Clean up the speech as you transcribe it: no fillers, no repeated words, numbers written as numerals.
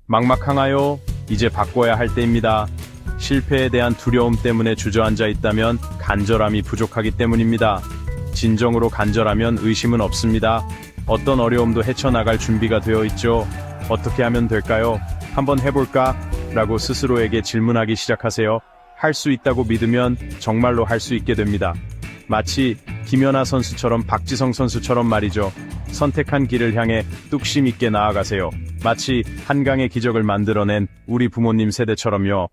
막막항하여 이제 바꿔야 할 때입니다. 실패에 대한 두려움 때문에 주저앉아 있다면 간절함이 부족하기 때문입니다. 진정으로 간절하면 의심은 없습니다. 어떤 어려움도 헤쳐나갈 준비가 되어 있죠. 어떻게 하면 될까요? 한번 해볼까? 라고 스스로에게 질문하기 시작하세요. 할 수 있다고 믿으면 정말로 할 수 있게 됩니다. 마치 김연아 선수처럼 박지성 선수처럼 말이죠. 선택한 길을 향해 뚝심 있게 나아가세요. 마치 한강의 기적을 만들어낸 우리 부모님 세대처럼요.